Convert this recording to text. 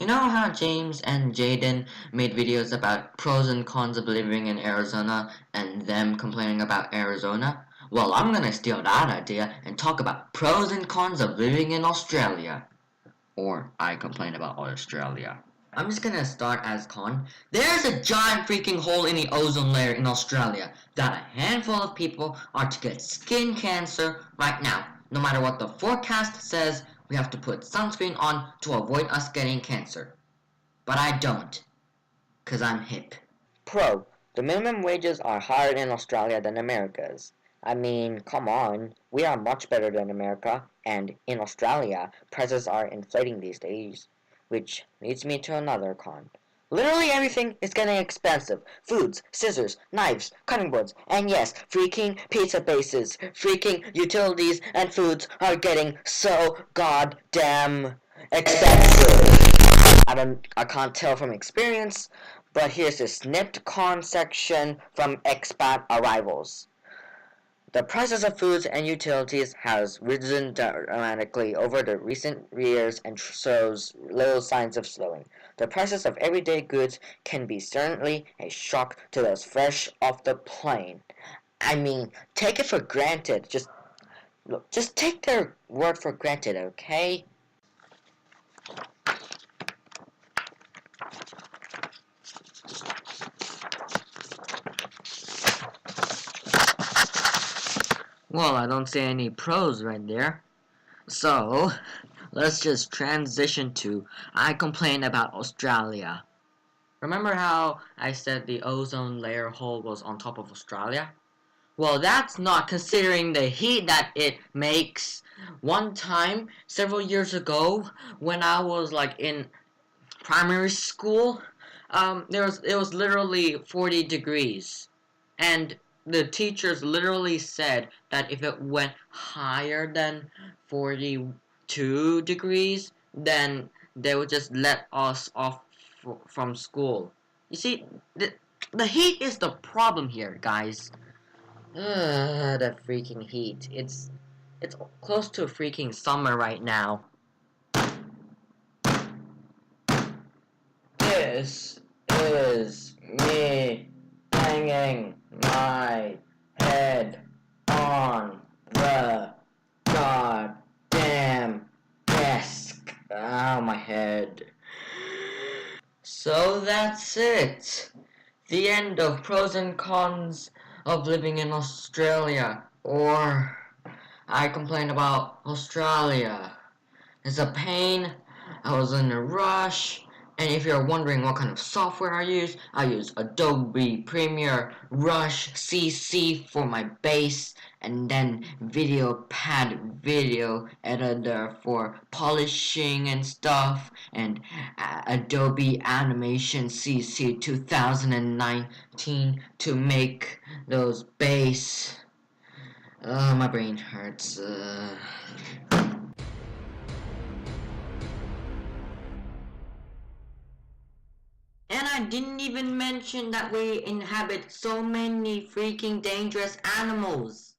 You know how James and Jaden made videos about pros and cons of living in Arizona and them complaining about Arizona? Well, I'm gonna steal that idea and talk about pros and cons of living in Australia. Or I complain about Australia. I'm just gonna start as con. There's a giant freaking hole in the ozone layer in Australia that a handful of people are to get skin cancer right now. No matter what the forecast says, we have to put sunscreen on to avoid us getting cancer. But I don't, 'cause I'm hip. Pro, the minimum wages are higher in Australia than America's. I mean, come on, we are much better than America, and in Australia, prices are inflating these days. Which leads me to another con. Literally everything is getting expensive. Foods, scissors, knives, cutting boards, and yes, freaking pizza bases, freaking utilities and foods are getting so goddamn expensive. I can't tell from experience, but here's a snipped con section from expat arrivals. The prices of foods and utilities has risen dramatically over the recent years and shows little signs of slowing. The prices of everyday goods can be certainly a shock to those fresh off the plane. I mean, take it for granted. Just take their word for granted, okay? Well, I don't see any pros right there. So, let's just transition to I complain about Australia. Remember how I said the ozone layer hole was on top of Australia? Well, that's not considering the heat that it makes. One time, several years ago, when I was like in primary school, it was literally 40 degrees, and the teachers literally said that if it went higher than 42 degrees, then they would just let us off from school. You see, the heat is the problem here, guys. The freaking heat. It's close to freaking summer right now. This is me banging my head on the goddamn desk. Ow, my head. So that's it. The end of pros and cons of living in Australia. Or I complain about Australia. It's a pain. I was in a rush. And if you're wondering what kind of software I use Adobe Premiere Rush CC for my bass, and then VideoPad video editor for polishing and stuff, and Adobe Animation CC 2019 to make those bass. My brain hurts. And I didn't even mention that we inhabit so many freaking dangerous animals.